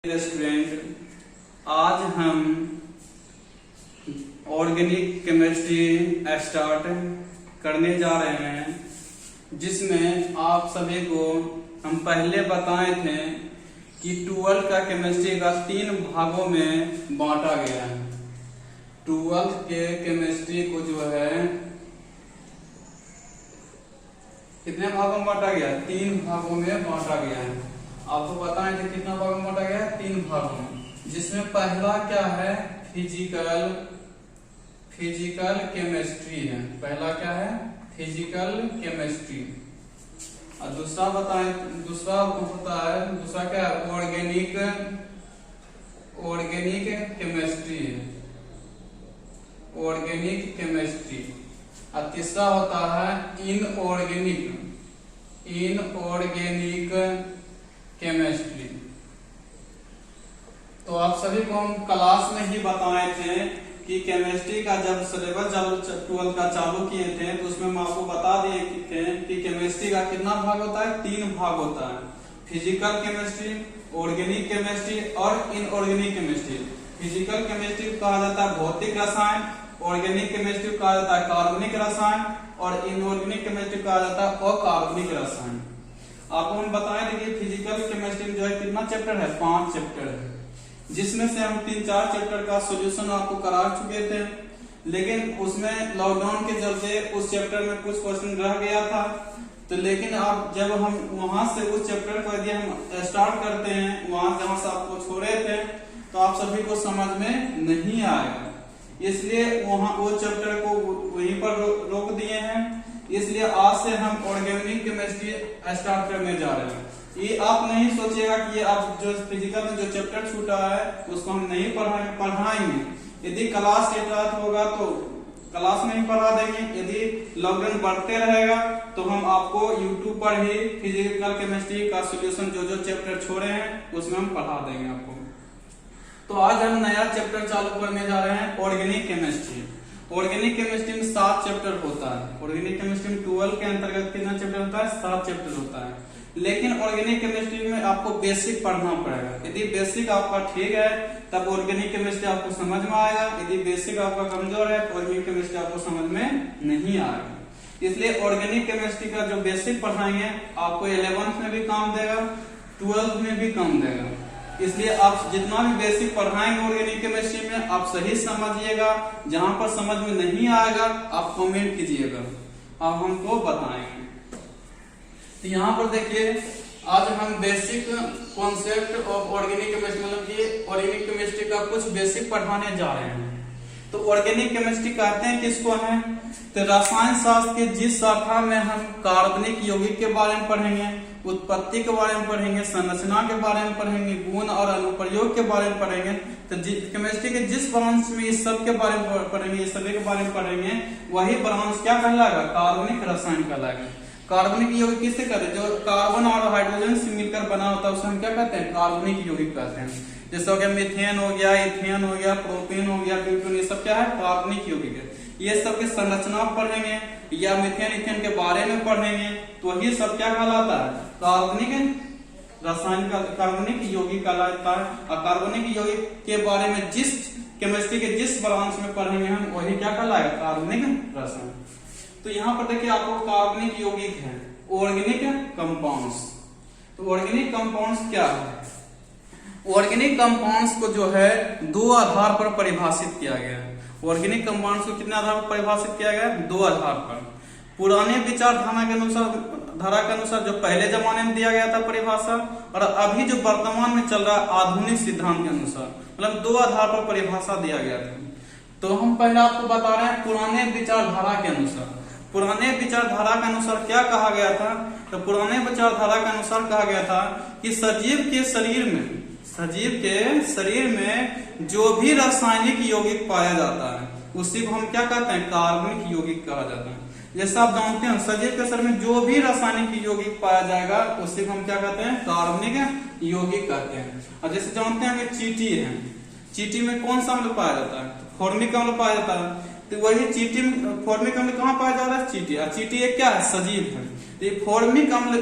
Student, आज हम organic chemistry start करने जा रहे हैं, जिसमें आप सभी को हम पहले बताए थे कि 12 का केमिस्ट्री का 3 भागों में बांटा गया है। 12 के केमिस्ट्री को जो है कितने भागों में बांटा गया? 3 भागों में बांटा गया है। आपको बताएं थे कितना भागों में बांटा गया है? 3 भागों में, जिसमें पहला क्या है? फिजिकल केमिस्ट्री है। पहला क्या है? Physical chemistry. और दूसरा बताएं, दूसरा होता है, दूसरा क्या है? ऑर्गेनिक केमिस्ट्री है। Organic chemistry. और तीसरा होता है इनऑर्गेनिक केमिस्ट्री। तो आप सभी को हम क्लास में ही बताए थे कि केमिस्ट्री का जब सिलेबस 12 का चालू किए थे तो उसमें हम आपको बता दिए थे कि केमिस्ट्री का कितना भाग होता है? 3 भाग होता है। फिजिकल केमिस्ट्री, ऑर्गेनिक केमिस्ट्री और इनऑर्गेनिक केमिस्ट्री। फिजिकल केमिस्ट्री को कहा जाता है भौतिक रसायन, ऑर्गेनिक केमिस्ट्री को कहा जाता है कार्बनिक रसायन और इनऑर्गेनिक केमिस्ट्री को कहा जाता है अकार्बनिक रसायन। आपको हम बताए थे कि फिजिकल केमिस्ट्री में जो है कितना चैप्टर है? 5 चैप्टर है, जिसमें से हम 3-4 चैप्टर का सॉल्यूशन आपको करा चुके थे, लेकिन उसमें लॉकडाउन के चलते उस चैप्टर में कुछ क्वेश्चन रह गया था। तो लेकिन अब जब हम वहां से उस चैप्टर को यदि हम स्टार्ट करते हैं, वहां जहां से आपको छोड़े थे, तो आप सभी को समझ में नहीं आएगा। इसलिए वहां वो चैप्टर को वहीं पर रोक दिए हैं। इसलिए आज से हम ऑर्गेनिक केमिस्ट्री स्टार्ट करने जा रहे हैं। ये आप नहीं सोचेगा कि ये आप जो फिजिकल में जो चैप्टर छूटा है उसको हम नहीं पढ़ाएंगे। यदि क्लास के साथ होगा तो क्लास में ही पढ़ा देंगे। यदि लॉकडाउन बढ़ते रहेगा तो हम आपको यूट्यूब पर ही फिजिकल केमिस्ट्री का सॉल्यूशन जो चैप्टर छोड़े हैं उसमें हम पढ़ा देंगे आपको। तो आज हम नया चैप्टर चालू करने जा रहे हैं, ऑर्गेनिक केमिस्ट्री। ऑर्गेनिक केमिस्ट्री में 7 चैप्टर होता है। ऑर्गेनिक केमिस्ट्री में 12 के अंतर्गत कितना चैप्टर होता है? 7 चैप्टर होता है। लेकिन ऑर्गेनिक केमिस्ट्री में आपको बेसिक पढ़ना पड़ेगा। यदि बेसिक आपका ठीक है तब ऑर्गेनिक केमिस्ट्री आपको समझ में आएगा। यदि बेसिक आपका कमजोर है तो ऑर्गेनिक केमिस्ट्री आपको समझ में नहीं आएगा। इसलिए ऑर्गेनिक केमिस्ट्री का जो बेसिक पढ़ाएंगे आपको 11th में भी काम देगा, 12th में भी काम देगा। इसलिए आप जितना भी बेसिक पढ़ाएंगे ऑर्गेनिक केमिस्ट्री में आप सही समझिएगा। जहां पर समझ में नहीं आएगा आप कमेंट कीजिएगा, आप हमको बताएंगे। तो यहाँ पर देखिए, आज हम basic concept of organic chemistry मतलब कि ऑर्गेनिक केमिस्ट्री का कुछ बेसिक पढ़ाने जा रहे हैं। तो ऑर्गेनिक केमिस्ट्री कहते हैं किसको है? तो रसायन शास्त्र के जिस शाखा में हम कार्बनिक यौगिक के बारे में पढ़ेंगे, उत्पत्ति के बारे में पढ़ेंगे, संरचना के बारे में पढ़ेंगे, गुण और अनुप्रयोग के बारे में पढ़ेंगे, तो केमिस्ट्री के जिस ब्रांच में इस सब के बारे में पढ़ेंगे, इस सभी के बारे में पढ़ेंगे, वही ब्रांच क्या कहलाएगा? कार्बनिक रसायन कहलाएगा। कार्बनिक यौगिक किससे कहते हैं? जो कार्बन और हाइड्रोजन से मिलकर बना होता है उसे हम क्या कहते हैं? कार्बनिक यौगिक कहते हैं। जैसे हो गया मीथेन हो गया, इथेन हो गया, प्रोपेन हो गया, ब्यूटेन, ये सब क्या है? कार्बनिक यौगिक है। ये सब की संरचना पढ़ेंगे या मीथेन इथेन के बारे में पढ़ेंगे तो ये सब क्या कहलाता है? कार्बनिक रसायन का कार्बनिक यौगिक कहलाता है। और कार्बनिक यौगिक के बारे में जिस केमिस्ट्री के जिस ब्रांच में पढ़ेंगे हम वही क्या कहलाएगा? कार्बनिक रसायन। तो यहाँ पर देखिए आपको कार्बनिक यौगिक है, ऑर्गेनिक कंपाउंड्स। तो ऑर्गेनिक कंपाउंड्स क्या है? ऑर्गेनिक कंपाउंड्स को जो है 2 आधार पर परिभाषित किया गया है। ऑर्गेनिक कंपाउंड्स को कितने आधार पर परिभाषित किया गया है? 2 आधार पर। पुराने विचारधारा के अनुसार जो पहले जमाने में दिया गया था परिभाषा, और अभी जो वर्तमान में चल रहा है आधुनिक सिद्धांत के अनुसार, मतलब 2 आधार पर परिभाषा दिया गया था। तो हम पहले आपको बता रहे हैं पुराने विचारधारा के अनुसार। पुराने विचारधारा के अनुसार क्या कहा गया था? तो पुराने विचारधारा के अनुसार कहा गया था कि सजीव के शरीर में जो भी रासायनिक यौगिक पाया जाता है उसी को हम क्या कहते हैं? कार्बनिक यौगिक कहा जाता है। जैसे आप जानते हैं सजीव के शरीर में जो भी रासायनिक यौगिक पाया जाएगा उसी को हम क्या कहते हैं? कार्बनिक यौगिक कहते हैं। और जैसे जानते हैं कि चींटी है, चींटी में कौन सा अम्ल पाया जाता है? फॉर्मिक अम्ल पाया जाता है। तो वही चींटी फॉर्मिक अम्ल कहाँ पाया जा रहा है? चींटी। और चींटी एक क्या है? सजीव है। ये फॉर्मिक अम्ल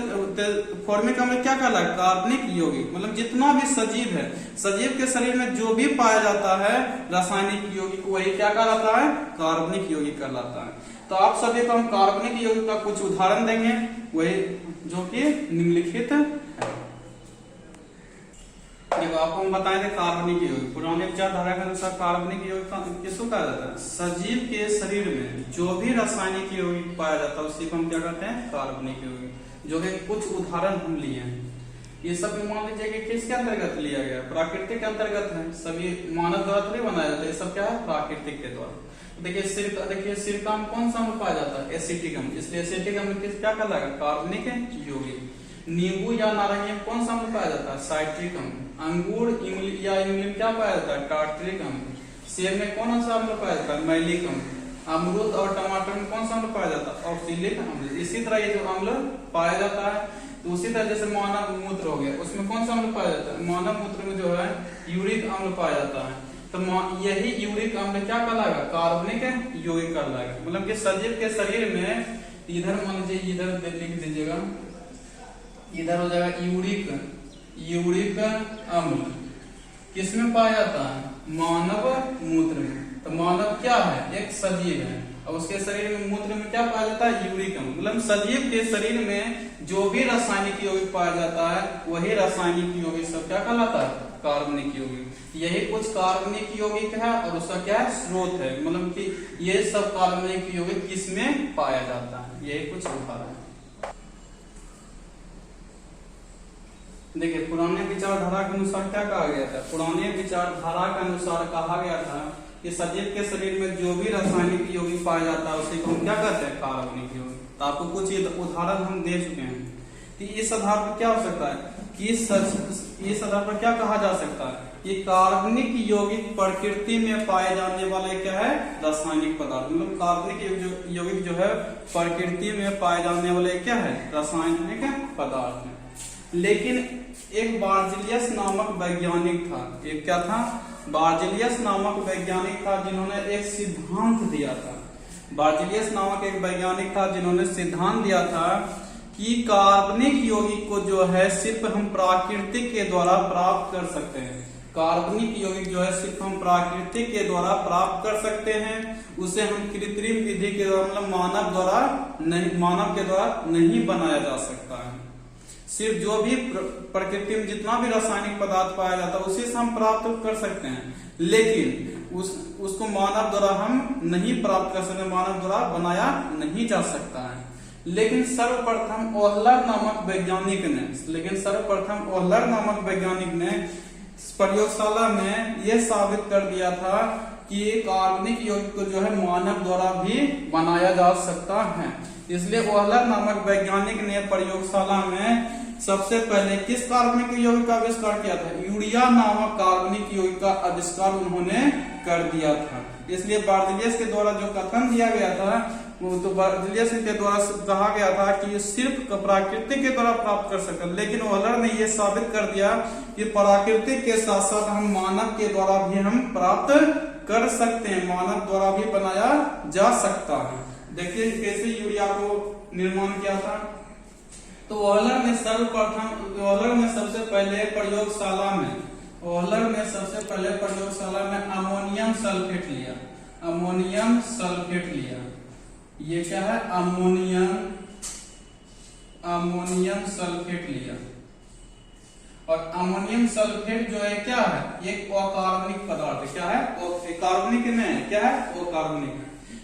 क्या कहलाता है? कार्बनिक यौगिक। मतलब जितना भी सजीव है, सजीव के शरीर में जो भी पाया जाता है रासायनिक यौगिक, वही क्या कहलाता है? कार्बनिक यौगिक कहलाता है। तो आप सभी को हम कार्बनिक यौगिक का कुछ उदाहरण देंगे, वही जो कि निम्नलिखित है। देखो, आपको हम बताए थे कार्बनिक यौगिक, पुराने विचारधारा के अनुसार कार्बनिक यौगिक किसको कहा जाता है? सजीव के शरीर में जो भी रासायनिक यौगिक पाया जाता है उसी को हम क्या कहते हैं? कार्बनिक यौगिक। जो कि कुछ उदाहरण हम लिए हैं, ये सब मान लीजिए कि किसके अंतर्गत लिया गया? प्राकृतिक के अंतर्गत है, सभी मानव द्वारा थोड़ी बनाया जाता है, ये सब क्या है? प्राकृतिक के द्वारा। देखिए सिरका में कौन सा अम्ल पाया जाता है? एसिटिक अम्ल, इसलिए एसिटिक अम्ल किस क्या कहलाएगा? कार्बनिक यौगिक। नींबू या नारंगी में कौन सा अम्ल पाया जाता है? साइट्रिक अम्ल। अंगूर इमली में क्या पाया जाता है? टार्टरिक अम्ल। सेब में कौन सा अम्ल पाया जाता है? मैलिक अम्ल। अमरूद और टमाटर में कौन सा अम्ल पाया जाता है? ऑक्सीलिक अम्ल। इसी तरह ये जो अम्ल पाया जाता है, तो उसी तरह जैसे मानव मूत्र हो गया, उसमें कौन सा अम्ल पाया जाता है? मानव मूत्र में जो है यूरिक अम्ल पाया जाता है। तो यही यूरिक अम्ल क्या कहलाएगा? कार्बनिक यौगिक कहलाएगा। मतलब कि सजीव के शरीर में इधर मान लीजिए, इधर लिख दीजिएगा, इधर हो जाएगा यूरिक अम्ल। किसमें पाया जाता है? मानव मूत्र में। तो मानव क्या है? एक सजीव है, और उसके शरीर में मूत्र में क्या पाया जाता है? यूरिक अम्ल। मतलब सजीव के शरीर में जो भी रासायनिक यौगिक पाया जाता है, वही रासायनिक यौगिक सब क्या कहलाता है? कार्बनिक यौगिक। यही कुछ कार्बनिक यौगिक है, और उसका क्या है? स्रोत है। मतलब कि ये सब कार्बनिक यौगिक किसमें पाया जाता है? यही कुछ उदाहरण है। देखिए, पुराने विचारधारा के अनुसार क्या कहा गया था? पुराने विचारधारा के अनुसार कहा गया था कि सजीव के शरीर में जो भी रासायनिक यौगिक पाया जाता है उसी को हम क्या कहते हैं? कार्बनिक यौगिक। तो आपको कुछ उदाहरण हम दे चुके हैं। तो इस आधार पर क्या हो सकता है कि इस आधार पर क्या कहा जा सकता है कि कार्बनिक यौगिक प्रकृति में पाए जाने वाले क्या है? रासायनिक पदार्थ। मतलब कार्बनिक यौगिक जो है प्रकृति में पाए जाने वाले क्या है? रासायनिक पदार्थ है। लेकिन एक बार्जिलियस नामक वैज्ञानिक था। एक क्या था? बार्जिलियस नामक वैज्ञानिक था, जिन्होंने एक सिद्धांत दिया था। बार्जिलियस नामक एक वैज्ञानिक था जिन्होंने सिद्धांत दिया था कि कार्बनिक यौगिक को जो है सिर्फ हम प्राकृतिक के द्वारा प्राप्त कर सकते हैं। कार्बनिक यौगिक जो है सिर्फ हम प्राकृतिक के द्वारा प्राप्त कर सकते हैं, उसे हम कृत्रिम विधि के द्वारा, मतलब मानव के द्वारा नहीं बनाया जा सकता है। सिर्फ जो भी प्रकृति में जितना भी रासायनिक पदार्थ पाया जाता है उसी से हम प्राप्त कर सकते हैं, लेकिन उसको मानव द्वारा हम नहीं प्राप्त कर सकते, मानव द्वारा बनाया नहीं जा सकता है। लेकिन सर्वप्रथम ओहलर नामक वैज्ञानिक ने प्रयोगशाला में यह साबित कर दिया था कि कार्बनिक यौगिक को जो है मानव द्वारा भी बनाया जा सकता है। इसलिए ओहलर नामक वैज्ञानिक ने प्रयोगशाला में सबसे पहले किस कार्बनिक यौगिक का आविष्कार किया था? यूरिया नामक कार्बनिक यौगिक का आविष्कार उन्होंने कर दिया था। इसलिए बार्जिलियस के द्वारा जो कथन दिया गया था, तो बार्जिलियस के द्वारा कहा गया था कि ये सिर्फ प्राकृतिक के द्वारा प्राप्त कर सकते, लेकिन ओहलर ने यह साबित कर दिया कि प्राकृतिक के साथ साथ हम मानव के द्वारा भी हम प्राप्त कर सकते हैं, मानव द्वारा भी बनाया जा सकता है। देखिए कैसे यूरिया को निर्माण किया था। तो ओहलर ने सबसे पहले प्रयोगशाला में अमोनियम सल्फेट लिया। ये क्या है? अमोनियम सल्फेट लिया। और अमोनियम सल्फेट जो है क्या है? एक अकार्बनिक पदार्थ है। क्या है? कार्बनिक में क्या है? अकार्बनिक।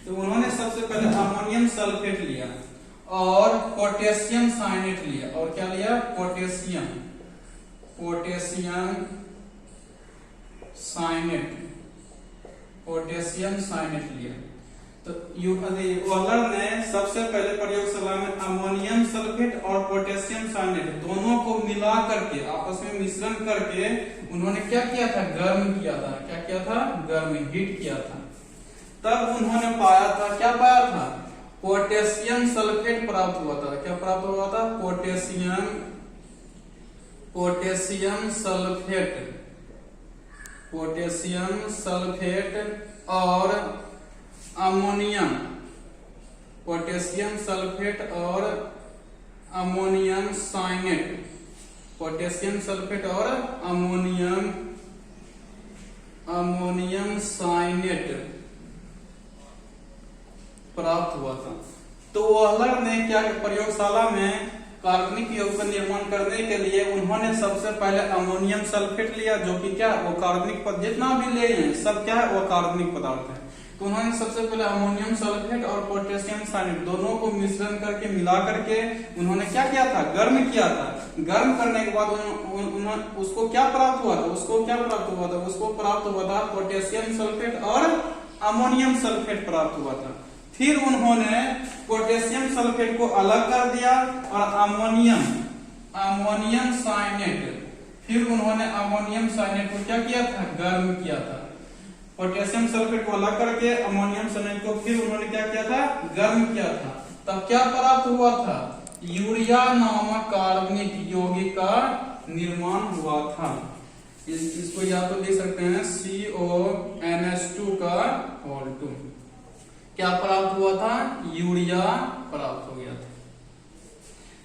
तो उन्होंने सबसे पहले अमोनियम सल्फेट लिया और पोटेशियम साइनेट लिया। और क्या लिया? पोटेशियम साइनेट लिया। तो ओहलर ने सबसे पहले प्रयोगशाला में अमोनियम सल्फेट और पोटेशियम साइनेट दोनों को मिला करके आपस में मिश्रण करके उन्होंने क्या किया था? गर्म किया था। क्या किया था? गर्म हीट किया था। तब उन्होंने पाया था, क्या पाया था? पोटेशियम सल्फेट प्राप्त हुआ था। क्या प्राप्त हुआ था? पोटेशियम सल्फेट और अमोनियम। पोटेशियम सल्फेट और अमोनियम साइनेट, पोटेशियम सल्फेट और अमोनियम साइनेट प्राप्त हुआ था। तो वॉलर ने क्या प्रयोगशाला में कार्बनिक यौगिक का निर्माण करने के लिए उन्होंने सबसे पहले अमोनियम सल्फेट लिया, जो कि क्या वो कार्बनिक पदार्थ, जितना भी ले हैं सब क्या है वो कार्बनिक पदार्थ है। तो उन्होंने सबसे पहले अमोनियम सल्फेट और पोटेशियम साइनेट दोनों को मिश्रण करके मिला करके उन्होंने क्या किया था, गर्म किया था। गर्म करने के बाद उसको क्या प्राप्त हुआ था, उसको प्राप्त हुआ था पोटेशियम सल्फेट और अमोनियम सल्फेट प्राप्त हुआ था। फिर उन्होंने पोटेशियम सल्फेट को अलग कर दिया और अमोनियम साइनेट को क्या किया था, गर्म किया था। पोटेशियम सल्फेट को अलग करके अमोनियम साइनेट को फिर उन्होंने क्या किया था, गर्म किया था। तब क्या प्राप्त हुआ था, यूरिया नामक कार्बनिक यौगिक का निर्माण हुआ था। इसको या तो लिख सकते हैं CONH2 का होल 2। क्या प्राप्त हुआ था, यूरिया प्राप्त हो गया था।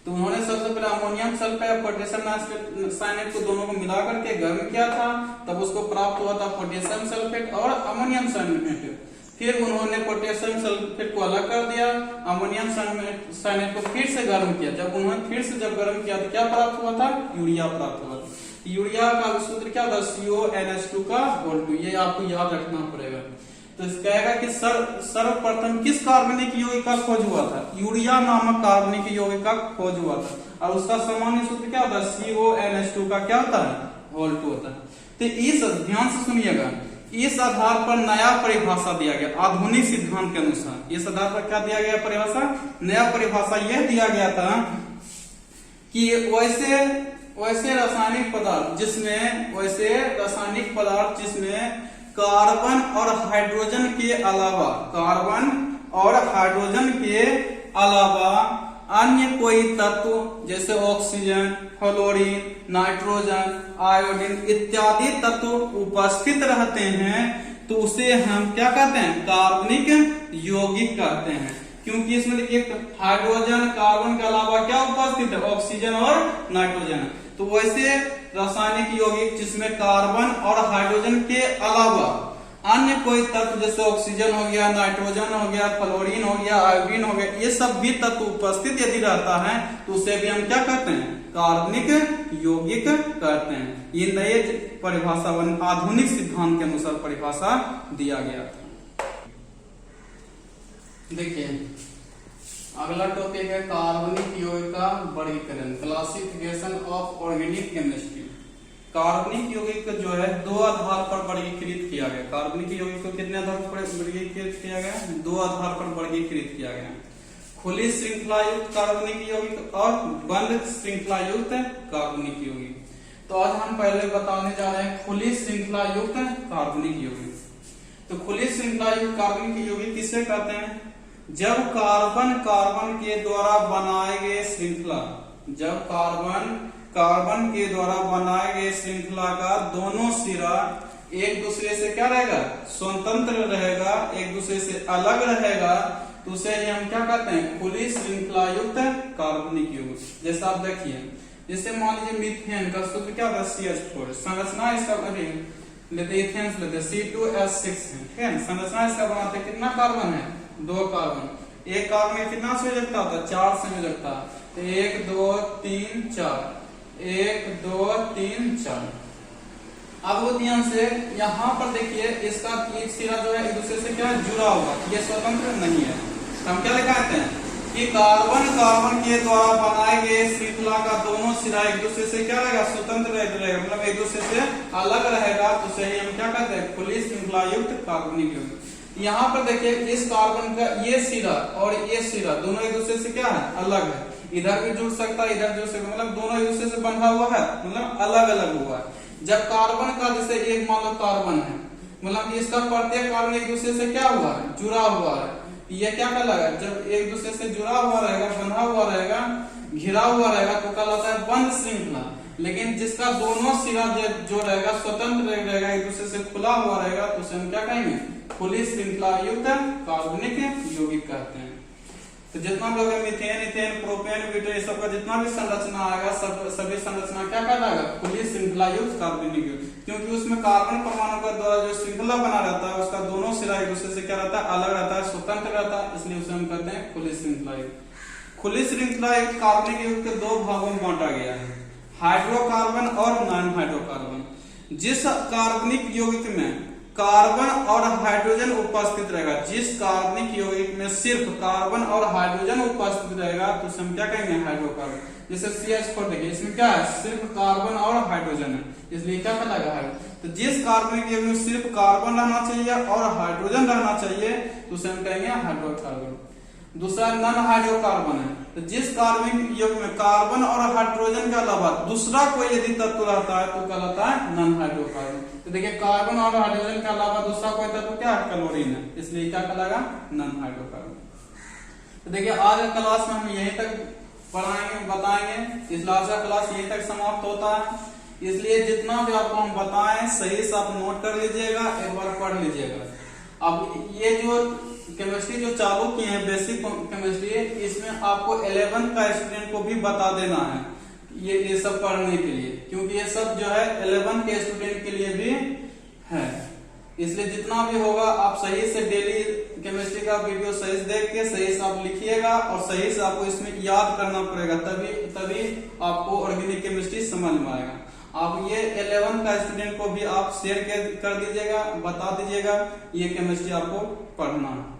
तो उन्होंने सबसे पहले अमोनियम सल्फेट और पोटेशियम साइनेट को दोनों को मिला करके गर्म किया था, तब उसको प्राप्त हुआ था पोटेशियम सल्फेट और अमोनियम साइनेट। फिर उन्होंने पोटेशियम सल्फेट को अलग कर दिया, अमोनियम साइनेट को फिर से गर्म किया। जब उन्होंने फिर से गर्म किया तो क्या प्राप्त हुआ था, यूरिया प्राप्त हुआ था। यूरिया का सूत्र क्या था, CONH2 का होल 2। ये आपको याद रखना पड़ेगा। तो कहेगा कि सर्वप्रथम किस कार्बनिक यौगिक का खोज हुआ था, यूरिया नामक कार्बनिक यौगिक का खोज हुआ था। और उसका सामान्य सूत्र क्या होता है, CONH2 का क्या होता है, होल 2 होता है। तो इस ध्यान से सुनिएगा, इस आधार पर नया परिभाषा दिया गया आधुनिक सिद्धांत के अनुसार। इस आधार पर क्या दिया गया परिभाषा, नया परिभाषा यह दिया गया था कि वैसे रासायनिक पदार्थ जिसमें कार्बन और हाइड्रोजन के अलावा अन्य कोई तत्व जैसे ऑक्सीजन, फ्लोरीन, नाइट्रोजन, आयोडीन इत्यादि तत्व उपस्थित रहते हैं, तो उसे हम क्या कहते हैं, कार्बनिक यौगिक कहते हैं। क्योंकि इसमें देखिए हाइड्रोजन, कार्बन के अलावा क्या उपस्थित है, ऑक्सीजन और नाइट्रोजन। तो वैसे रासायनिक यौगिक जिसमें कार्बन और हाइड्रोजन के अलावा अन्य कोई तत्व जैसे ऑक्सीजन हो गया, नाइट्रोजन हो गया, फ्लोरीन हो गया, आयोडीन हो गया, ये सब भी तत्व उपस्थित यदि रहता है तो उसे भी हम क्या कहते हैं, कार्बनिक यौगिक कहते हैं। ये नए परिभाषा आधुनिक सिद्धांत के अनुसार परिभाषा दिया गया था। देखिए अगला टॉपिक है कार्बनिक यौगिक का वर्गीकरण, क्लासिफिकेशन ऑफ ऑर्गेनिक केमिस्ट्री। कार्बनिक यौगिक जो है दो आधार पर वर्गीकृत किया गया। कार्बनिक यौगिक को कितने आधार पर वर्गीकृत किया गया, दो आधार पर वर्गीकृत किया गया। खुली श्रृंखला युक्त कार्बनिक यौगिक और बंद श्रृंखला युक्त कार्बनिक यौगिक। तो आज हम पहले बताने जा रहे हैं खुली श्रृंखला युक्त कार्बनिक यौगिक। तो खुली श्रृंखला युक्त कार्बनिक यौगिक किसे कहते हैं, जब कार्बन के द्वारा बनाए गए श्रृंखला, जब कार्बन के द्वारा बनाए गए श्रृंखला का दोनों सिरा एक दूसरे से क्या रहेगा, स्वतंत्र रहेगा, एक दूसरे से अलग रहेगा, तो उसे हम क्या कहते हैं, खुली श्रृंखला युक्त कार्बनिक यौगिक। जैसे आप देखिए, जैसे मान लीजिए मीथेन का सूत्र क्या होता है, CH4। संरचना इसका लेते इथेन लेते C2H6 है, संरचना इसका बनाते कितना कार्बन है, 2 कार्बन। एक कार्बन में कितना संयोजकता होता है, 4 संयोजकता। 1 2 3 4, 1 2 3 4। अब वो ध्यान से यहाँ पर देखिए, इसका एक सिरा जो है एक दूसरे से क्या जुड़ा हुआ, ये स्वतंत्र नहीं है। हम क्या लिखाते हैं कि कार्बन के द्वारा बनाए गए श्रृंखला का दोनों सिरा एक दूसरे से क्या रहेगा, स्वतंत्र रहेगा, मतलब एक दूसरे से अलग रहेगा, तो सही हम क्या कहते हैं, खुली श्रृंखला युक्त कार्बनिक यौगिक। यहाँ पर देखिए इस कार्बन का ये सिरा और ये सिरा दोनों एक दूसरे से क्या है, अलग है। इधर भी जुड़ सकता है, इधर जुड़ सकता है, मतलब दोनों एक दूसरे से बंधा हुआ है, मतलब अलग अलग हुआ है। जब कार्बन का जैसे एक मान लो कार्बन है, मतलब इसका प्रत्येक कार्बन एक दूसरे से क्या हुआ है, जुड़ा हुआ है, ये क्या कहलाएगा, जब एक दूसरे से जुड़ा हुआ रहेगा, बंधा हुआ रहेगा, घिरा हुआ रहेगा, तो कहलाता है बंद श्रृंखला। लेकिन जिसका दोनों सिरा जो रहेगा स्वतंत्र रहेगा, एक दूसरे से खुला हुआ रहेगा, तो उसे हम क्या कहेंगे, खुली श्रृंखला युक्त कार्बनिक यौगिक कहते हैं। तो जितना भी होगा मीथेन, इथेन, प्रोपेन, ब्यूटेन, ये सब का जितना भी संरचना आएगा सभी संरचना क्या कहलाएगा? खुली श्रृंखला युक्त कार्बनिक युग्म, क्योंकि उसमें कार्बन परमाणु का द्वारा जो श्रृंखला बना रहता है उसका दोनों सिरा एक दूसरे से क्या रहता है? अलग रहता है, स्वतंत्र रहता है, इसलिए उसे हम कहते हैं खुली श्रृंखला युक्त। खुली श्रृंखला युक्त कार्बनिक युग्म के दो भागों में बांटा गया है, हाइड्रोकार्बन और नॉन हाइड्रोकार्बन। जिस कार्बनिक यौगिक में कार्बन और हाइड्रोजन उपस्थित रहेगा, जिस कार्बनिक यौगिक में सिर्फ कार्बन और हाइड्रोजन उपस्थित रहेगा तो उसे हम क्या कहेंगे? हाइड्रोकार्बन। जैसे CH4 देखिए, इसमें क्या है? सिर्फ कार्बन और हाइड्रोजन है, इसलिए क्या कहलाएगा? हाइड्रोजन। तो जिस कार्बनिक यौगिक में सिर्फ कार्बन रहना चाहिए और हाइड्रोजन रहना चाहिए तो उसे हम कहेंगे हाइड्रोकार्बन। दूसरा नॉन हाइड्रोकार्बन है, तो जिस कार्बनिक यौगिक में कार्बन और हाइड्रोजन के अलावा दूसरा कोई यदि तत्व रहता है तो कहलाता है नॉन हाइड्रोकार्बन। तो देखिए कार्बन और हाइड्रोजन के अलावा दूसरा कोई तत्व क्या है? क्लोरीन है, इसलिए क्या कहलाएगा? Non hydrocarbon. तो देखिए आज का क्लास में हम यहीं तक पढ़ाएंगे, बताएंगे। इस क्लास का क्लास यहीं तक समाप्त होता है, इसलिए जितना भी आपको हम बताएं सही से आप नोट कर लीजिएगा, एक बार पढ़ लीजिएगा। अब ये जो केमिस्ट्री जो चालू किए हैं बेसिक केमिस्ट्री, इसमें आपको 11th का स्टूडेंट को भी बता देना है ये सब पढ़ने के लिए, क्योंकि ये सब जो है 11th के स्टूडेंट के लिए भी है। इसलिए जितना भी होगा आप सही से डेली केमिस्ट्री का वीडियो सही से देख के सही से आप लिखिएगा और सही से आपको इसमें याद करना पड़ेगा, तभी आपको ऑर्गेनिक केमिस्ट्री समझ में आएगा। आप ये 11th का स्टूडेंट को भी आप शेयर कर दीजिएगा, बता दीजिएगा ये केमिस्ट्री आपको पढ़ना है।